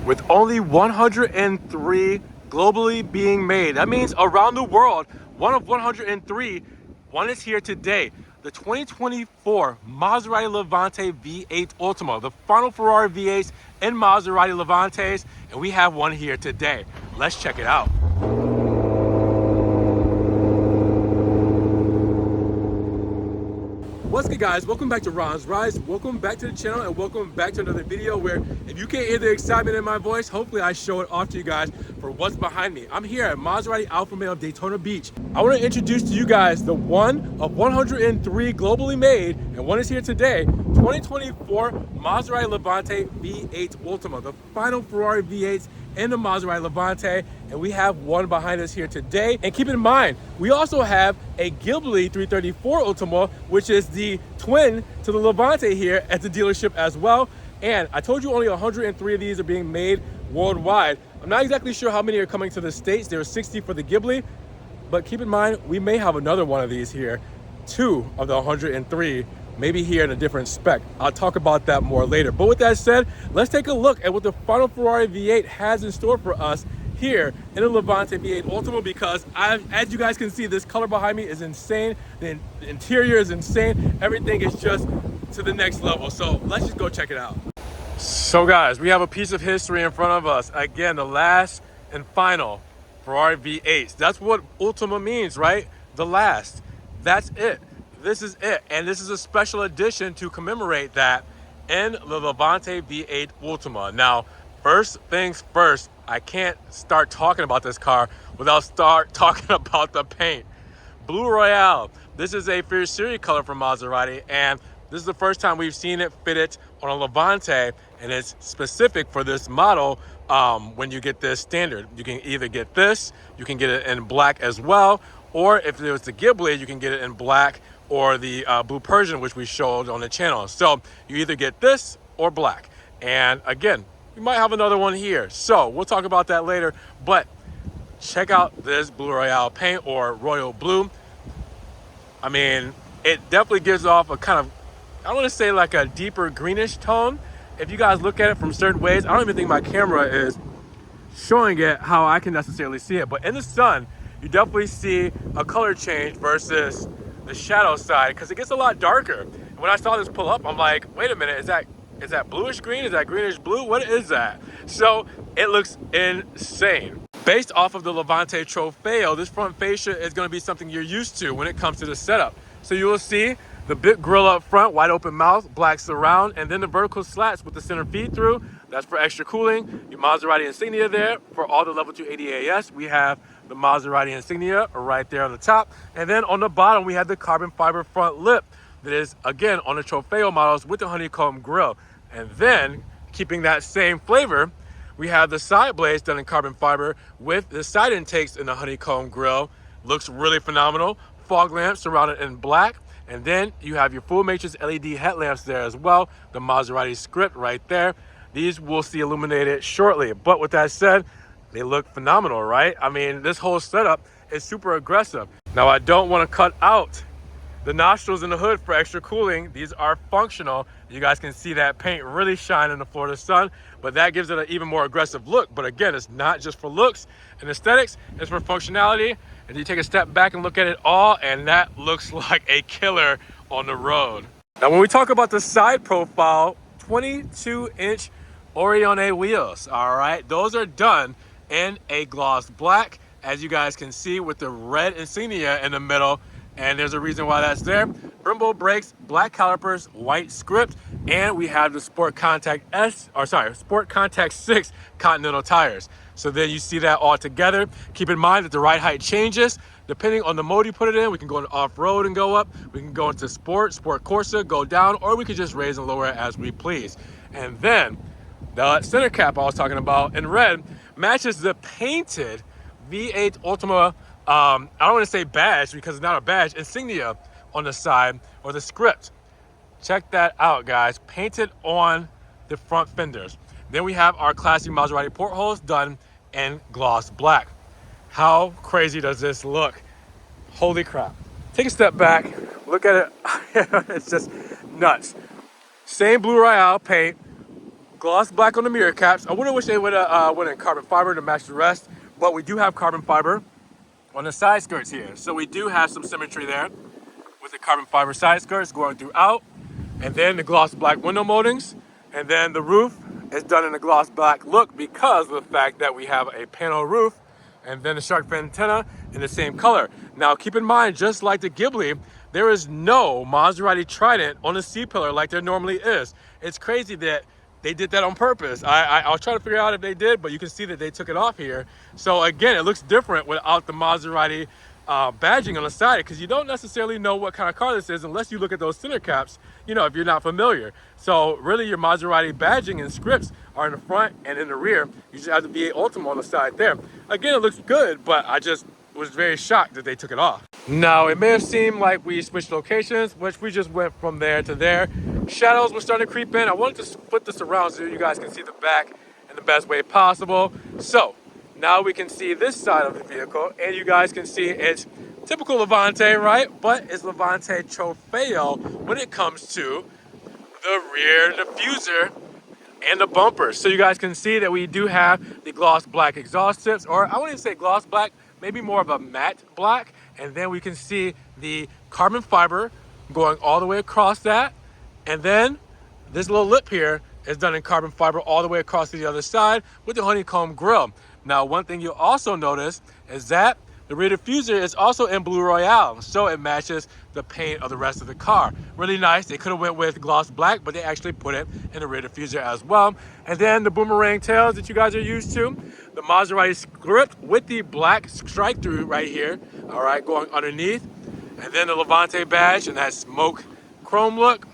With only 103 globally being made. That means around the world, one of 103, one is here today. The 2024 Maserati Levante V8 Ultima, the final Ferrari V8s in Maserati Levantes, and we have one here today. Let's check it out. What's good, guys? Welcome back to Ron's Rise. Welcome back to the channel and welcome back to another video where if you can't hear the excitement in my voice, hopefully I show it off to you guys for what's behind me. I'm here at Maserati Alfa Romeo of Daytona Beach. I want to introduce to you guys the one of 103 globally made, and one is here today, 2024 Maserati Levante V8 Ultima, the final Ferrari V8s in the Maserati Levante, and we have one behind us here today. And keep in mind, we also have a Ghibli 334 Ultima, which is the twin to the Levante here at the dealership as well. And I told you only 103 of these are being made worldwide. I'm not exactly sure how many are coming to the States. There are 60 for the Ghibli, but keep in mind, we may have another one of these here, 2 of the 103, maybe here in a different spec. I'll talk about that more later. But with that said, let's take a look at what the final Ferrari V8 has in store for us here in the Levante V8 Ultima, because as you guys can see, this color behind me is insane. The interior is insane. Everything is just to the next level. So let's just go check it out. So guys, we have a piece of history in front of us. Again, the last and final Ferrari V8s. That's what Ultima means, right? The last. That's it. This is it, and this is a special edition to commemorate that in the Levante V8 Ultima. Now, first things first, I can't start talking about this car without talking about the paint. Blue Royale. This is a Fierce Series color from Maserati, and this is the first time we've seen it fitted on a Levante, and it's specific for this model. When you get this standard, you can either get this, you can get it in black as well, or if it was the Ghibli, you can get it in black, or the Blue Persian, which we showed on the channel. So you either get this or black. And again, we might have another one here. So we'll talk about that later, but check out this Blue Royale paint, or Royal Blue. I mean, it definitely gives off a kind of, I want to say like a deeper greenish tone. If you guys look at it from certain ways, I don't even think my camera is showing it how I can necessarily see it, but in the sun, you definitely see a color change versus the shadow side, because it gets a lot darker. And when I saw this pull up, I'm like, wait a minute, is that bluish green? Is that greenish blue? What is that? So it looks insane. Based off of the Levante Trofeo, this front fascia is going to be something you're used to when it comes to the setup. So you will see the big grille up front, wide open mouth, black surround, and then the vertical slats with the center feed through. That's for extra cooling. Your Maserati insignia there. For all the level 2 ADAS, we have the Maserati insignia right there on the top. And then on the bottom, we have the carbon fiber front lip that is, again, on the Trofeo models with the honeycomb grille. And then, keeping that same flavor, we have the side blades done in carbon fiber with the side intakes in the honeycomb grille. Looks really phenomenal. Fog lamps surrounded in black. And then you have your full matrix LED headlamps there as well. The Maserati script right there. These we'll see illuminated shortly. But with that said, they look phenomenal, right? I mean, this whole setup is super aggressive. Now, I don't want to cut out the nostrils in the hood for extra cooling. These are functional. You guys can see that paint really shine in the Florida sun, but that gives it an even more aggressive look. But again, it's not just for looks and aesthetics, it's for functionality. And you take a step back and look at it all, and that looks like a killer on the road. Now, when we talk about the side profile, 22-inch Orione wheels, all right? Those are done in a gloss black, as you guys can see, with the red insignia in the middle, and there's a reason why that's there. Brembo brakes, black calipers, white script, and we have the Sport Contact 6 Continental tires. So then you see that all together. Keep in mind that the ride height changes depending on the mode you put it in. We can go into off-road and go up. We can go into Sport Corsa, go down, or we could just raise and lower it as we please. And then the center cap I was talking about in red matches the painted V8 Ultima, I don't want to say badge because it's not a badge, insignia on the side, or the script. Check that out, guys. Painted on the front fenders. Then we have our classy Maserati portholes done in gloss black. How crazy does this look? Holy crap. Take a step back, look at it. It's just nuts. Same Blue Royale paint, gloss black on the mirror caps. I would have wished they would have went in carbon fiber to match the rest, but we do have carbon fiber on the side skirts here. So we do have some symmetry there with the carbon fiber side skirts going throughout, and then the gloss black window moldings, and then the roof is done in a gloss black look because of the fact that we have a panel roof, and then the shark fin antenna in the same color. Now keep in mind, just like the Ghibli, there is no Maserati Trident on the C-pillar like there normally is. It's crazy that they did that on purpose. I'll try to figure out if they did, but you can see that they took it off here. So again, it looks different without the Maserati badging on the side, because you don't necessarily know what kind of car this is unless you look at those center caps, you know, if you're not familiar. So really your Maserati badging and scripts are in the front and in the rear. You just have the V8 Ultima on the side there. Again, it looks good, but I just was very shocked that they took it off. Now, it may have seemed like we switched locations, which we just went from there to there. Shadows were starting to creep in. I wanted to put this around so you guys can see the back in the best way possible. So now we can see this side of the vehicle, and you guys can see it's typical Levante, right? But it's Levante Trofeo when it comes to the rear diffuser and the bumpers. So you guys can see that we do have the gloss black exhaust tips, or I wouldn't even say gloss black, maybe more of a matte black. And then we can see the carbon fiber going all the way across that. And then this little lip here is done in carbon fiber all the way across to the other side with the honeycomb grille. Now, one thing you'll also notice is that the rear diffuser is also in Blue Royale, so it matches the paint of the rest of the car. Really nice. They could have went with gloss black, but they actually put it in the rear diffuser as well. And then the boomerang tails that you guys are used to, the Maserati script with the black strike through right here, all right, going underneath. And then the Levante badge and that smoke chrome look.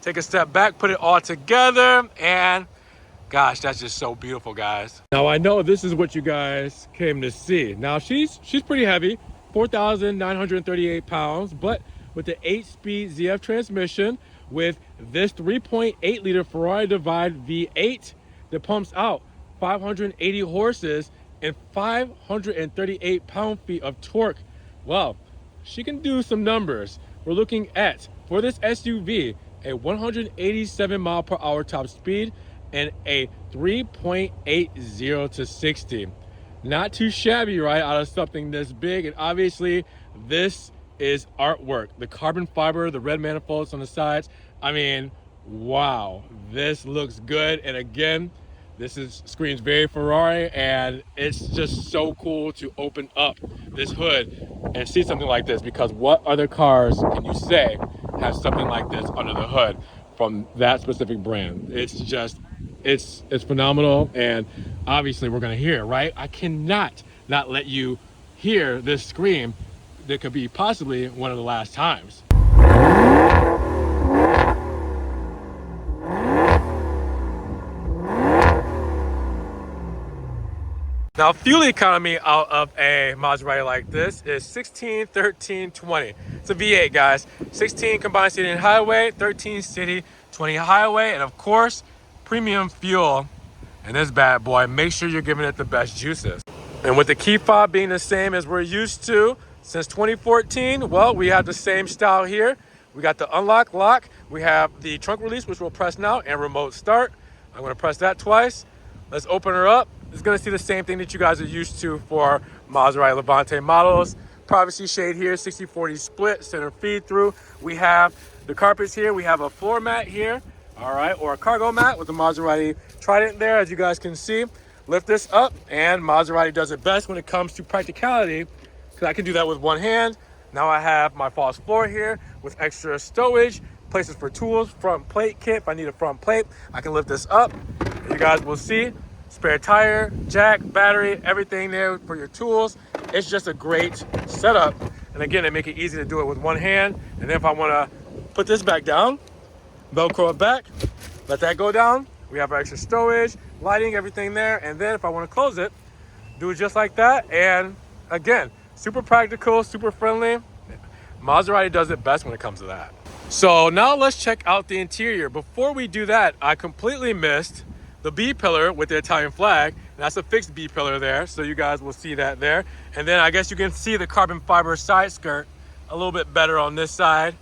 Take a step back, put it all together, and gosh, that's just so beautiful, guys. Now, I know this is what you guys came to see. Now, she's pretty heavy, 4,938 pounds, but with the 8-speed ZF transmission, with this 3.8 liter Ferrari Divide V8 that pumps out 580 horses and 538 pound-feet of torque. Well, she can do some numbers. We're looking at, for this SUV, a 187 mile per hour top speed and a 3.80 to 60. Not too shabby, right, out of something this big. And obviously this is artwork. The carbon fiber, the red manifolds on the sides. I mean, wow, this looks good. And again, this screams very Ferrari, and it's just so cool to open up this hood and see something like this, because what other cars can you say have something like this under the hood from that specific brand? It's just, it's phenomenal. And obviously we're gonna hear it, right? I cannot not let you hear this scream that could be possibly one of the last times. Now, fuel economy out of a Maserati like this is 16, 13, 20. It's a V8, guys. 16 combined city and highway, 13 city, 20 highway, and of course, premium fuel in this bad boy. Make sure you're giving it the best juices. And with the key fob being the same as we're used to since 2014, well, we have the same style here. We got the unlock lock. We have the trunk release, which we'll press now, and remote start. I'm gonna press that twice. Let's open her up. It's gonna see the same thing that you guys are used to for Maserati Levante models. Privacy shade here, 60-40 split, center feed through. We have the carpets here. We have a floor mat here, all right, or a cargo mat with the Maserati Trident there, as you guys can see. Lift this up, and Maserati does it best when it comes to practicality, because I can do that with one hand. Now I have my false floor here with extra stowage, places for tools, front plate kit. If I need a front plate, I can lift this up. You guys will see spare tire, jack, battery, everything there for your tools. It's just a great setup. And again, they make it easy to do it with one hand. And then if I want to put this back down, Velcro it back, let that go down. We have our extra stowage, lighting, everything there. And then if I want to close it, do it just like that. And again, super practical, super friendly. Maserati does it best when it comes to that. So now let's check out the interior. Before we do that, I completely missed the B pillar with the Italian flag. And that's a fixed B pillar there, so you guys will see that there. And then I guess you can see the carbon fiber side skirt a little bit better on this side,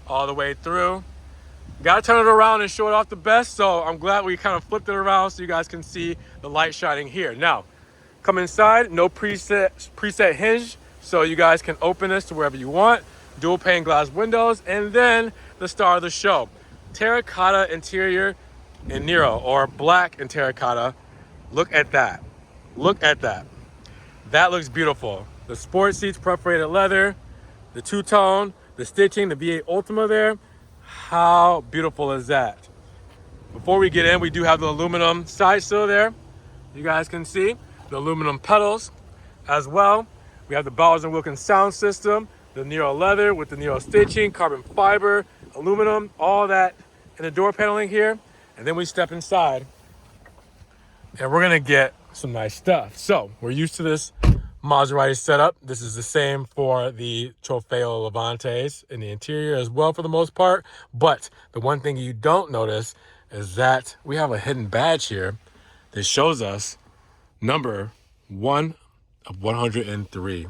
all the way through. Gotta turn it around and show it off the best. So I'm glad we kind of flipped it around so you guys can see the light shining here. Now, come inside, no preset hinge, so you guys can open this to wherever you want. Dual pane glass windows, and then the star of the show. Terracotta interior in Nero, or black and terracotta. Look at that. Look at that. That looks beautiful. The sport seats, perforated leather, the two-tone, the stitching, the V8 Ultima there. How beautiful is that? Before we get in, we do have the aluminum side sill there. You guys can see the aluminum pedals as well. We have the Bowers & Wilkins sound system, the Nero leather with the Nero stitching, carbon fiber, aluminum, all that in the door paneling here. And then we step inside and we're gonna get some nice stuff. So we're used to this Maserati setup. This is the same for the Trofeo Levantes in the interior as well for the most part. But the one thing you don't notice is that we have a hidden badge here that shows us number 1 of 103.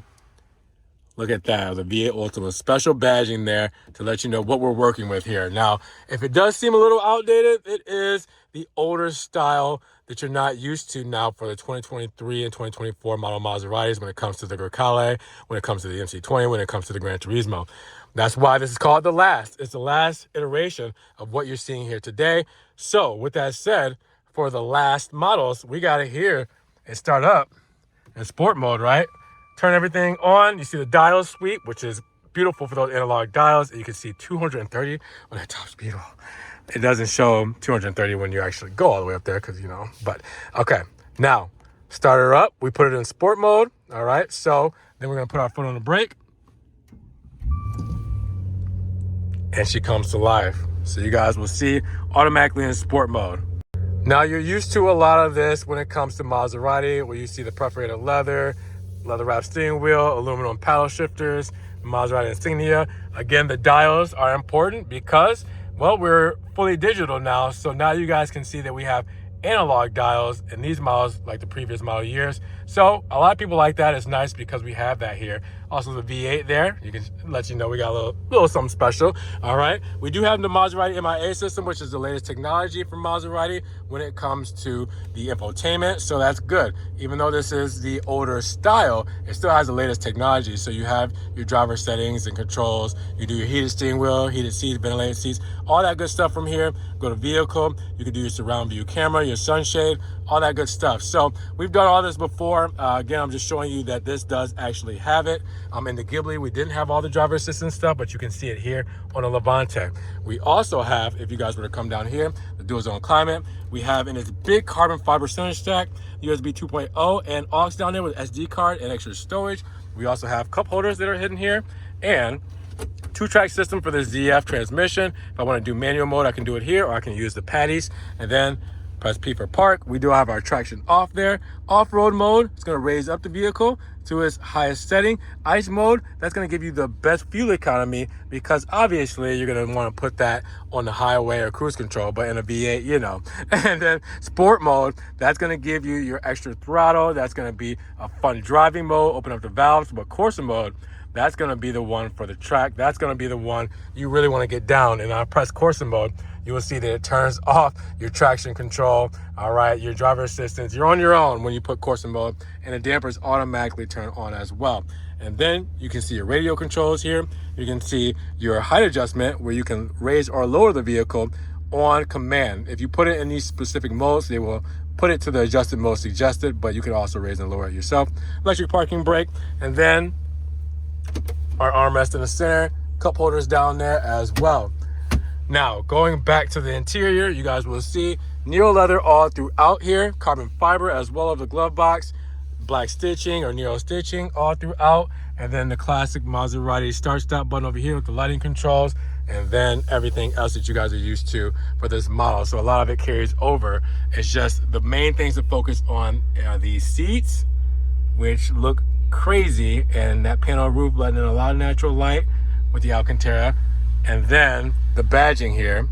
Look at that, the V8 Ultima special badging there to let you know what we're working with here. Now, if it does seem a little outdated, it is the older style that you're not used to now for the 2023 and 2024 model Maseratis when it comes to the Grecale, when it comes to the MC20, when it comes to the Gran Turismo. That's why this is called the last. It's the last iteration of what you're seeing here today. So with that said, for the last models, we got it here and start up in sport mode, right? Turn everything on. You see the dial sweep, which is beautiful for those analog dials. You can see 230 on that top speed. It doesn't show 230 when you actually go all the way up there because, you know, but okay. Now, start her up. We put it in sport mode. All right. So then we're going to put our foot on the brake. And she comes to life. So you guys will see automatically in sport mode. Now, you're used to a lot of this when it comes to Maserati, where you see the perforated leather wrapped steering wheel, aluminum paddle shifters, Maserati insignia. Again, the dials are important because, well, we're fully digital now. So now you guys can see that we have analog dials in these models like the previous model years. So a lot of people like that. It's nice because we have that here. Also the V8 there, you can let you know we got a little something special. All right, we do have the Maserati MIA system, which is the latest technology from Maserati when it comes to the infotainment. So that's good. Even though this is the older style, it still has the latest technology. So you have your driver settings and controls. You do your heated steering wheel, heated seats, ventilated seats, all that good stuff from here. Go to vehicle, you can do your surround view camera, your sunshade, all that good stuff. So we've done all this before. Again, I'm just showing you that this does actually have it. In the Ghibli, we didn't have all the driver assistance stuff, but you can see it here on the Levante. We also have, if you guys were to come down here, the dual zone climate. We have in its big carbon fiber center stack, USB 2.0 and aux down there with SD card and extra storage. We also have cup holders that are hidden here and 2-track system for the ZF transmission. If I want to do manual mode, I can do it here, or I can use the patties and then press P for park. We do have our traction off there. Off-road mode, it's going to raise up the vehicle to its highest setting. Ice mode, that's going to give you the best fuel economy because obviously you're going to want to put that on the highway or cruise control, but in a V8, you know. And then sport mode, that's going to give you your extra throttle. That's going to be a fun driving mode, open up the valves. But Corsa mode, that's going to be the one for the track. That's going to be the one you really want to get down. And I press Corsa mode, you will see that it turns off your traction control, all right, your driver assistance. You're on your own when you put Corsa mode, and the dampers automatically turn on as well. And then you can see your radio controls here. You can see your height adjustment where you can raise or lower the vehicle on command. If you put it in these specific modes, they will put it to the adjusted mode suggested, but you can also raise and lower it yourself. Electric parking brake, and then our armrest in the center, cup holders down there as well. Now, going back to the interior, you guys will see Nero leather all throughout here, carbon fiber as well as the glove box, black stitching or Nero stitching all throughout, and then the classic Maserati start-stop button over here with the lighting controls, and then everything else that you guys are used to for this model. So a lot of it carries over. It's just the main things to focus on are these seats, which look crazy, and that panel roof letting in a lot of natural light with the Alcantara. And then the badging here,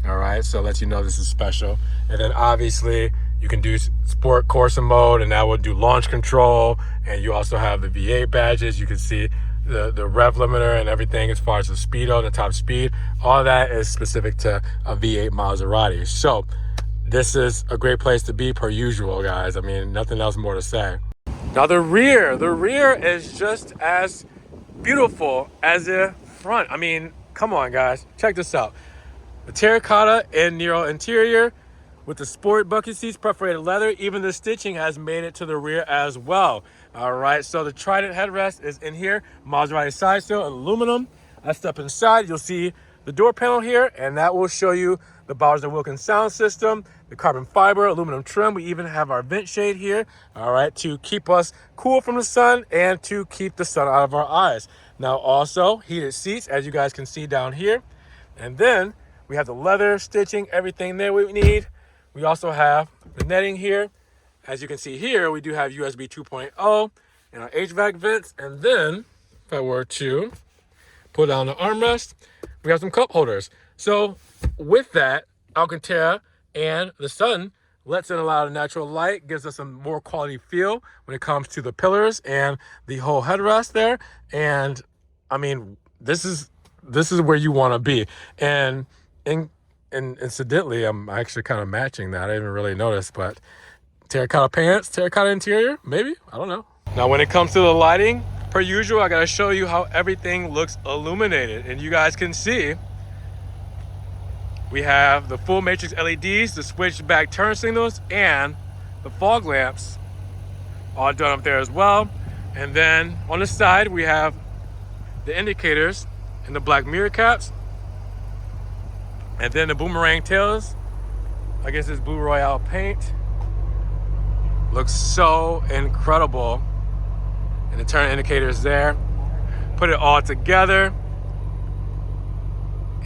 all right, so it lets you know this is special. And then obviously you can do sport Corsa mode, and that will do launch control. And you also have the V8 badges. You can see the rev limiter and everything as far as the speedo, the top speed, all that is specific to a V8 Maserati. So this is a great place to be per usual, guys. I mean, nothing else more to say. Now the rear is just as beautiful as the front. I mean, come on, guys, check this out. The terracotta and Nero interior with the sport bucket seats, perforated leather. Even the stitching has made it to the rear as well. All right, so the Trident headrest is in here. Maserati side sill, aluminum. I step inside, you'll see the door panel here, and that will show you the Bowers & Wilkins sound system, the carbon fiber, aluminum trim. We even have our vent shade here, all right, to keep us cool from the sun and to keep the sun out of our eyes. Now also heated seats, as you guys can see down here. And then we have the leather stitching, everything there we need. We also have the netting here. As you can see here, we do have USB 2.0 and our HVAC vents. And then if I were to pull down the armrest, we have some cup holders. So with that, Alcantara and the sun lets in a lot of natural light, gives us a more quality feel when it comes to the pillars and the whole headrest there. And I mean, this is where you want to be. And incidentally, I'm actually kind of matching that. I didn't really notice, but terracotta pants, terracotta interior, maybe, I don't know. Now when it comes to the lighting, per usual, I gotta show you how everything looks illuminated. And you guys can see, we have the full matrix LEDs, the switchback turn signals, and the fog lamps all done up there as well. And then on the side, we have the indicators and the black mirror caps. And then the boomerang tails. I guess it's Blue Royale paint. Looks so incredible. And the turn indicators there. Put it all together.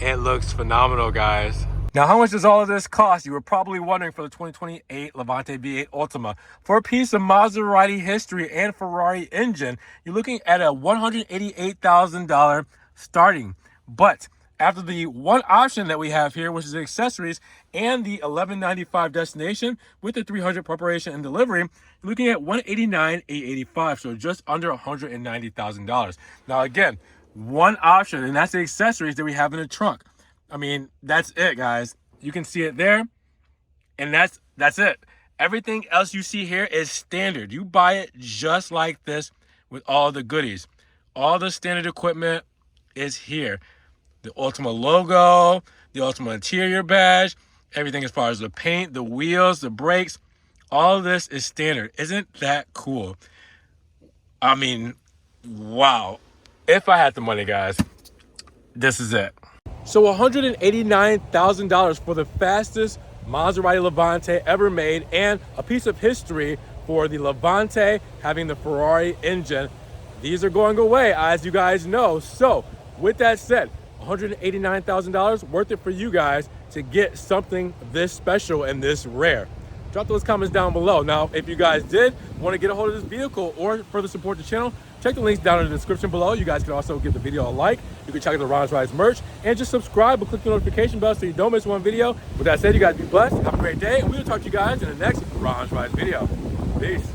It looks phenomenal, guys. Now, how much does all of this cost? You were probably wondering for the 2028 Levante V8 Ultima. For a piece of Maserati history and Ferrari engine, you're looking at a $188,000 starting. But after the one option that we have here, which is the accessories and the $1,195 destination with the $300 preparation and delivery, you're looking at $189,885, so just under $190,000. Now, again, one option, and that's the accessories that we have in the trunk. I mean, that's it, guys. You can see it there, and that's it. Everything else you see here is standard. You buy it just like this with all the goodies. All the standard equipment is here. The Ultima logo, the Ultima interior badge, everything as far as the paint, the wheels, the brakes, all of this is standard. Isn't that cool? I mean, wow. If I had the money, guys, this is it. So $189,000 for the fastest Maserati Levante ever made, and a piece of history for the Levante having the Ferrari engine. These are going away, as you guys know. So with that said, $189,000 worth it for you guys to get something this special and this rare. Drop those comments down below. Now, if you guys did want to get a hold of this vehicle or further support the channel, check the links down in the description below. You guys can also give the video a like. You can check out the Ron's Rides merch, and just subscribe and click the notification bell so you don't miss one video. With that said, you guys be blessed. Have a great day, and we will talk to you guys in the next Ron's Rides video. Peace.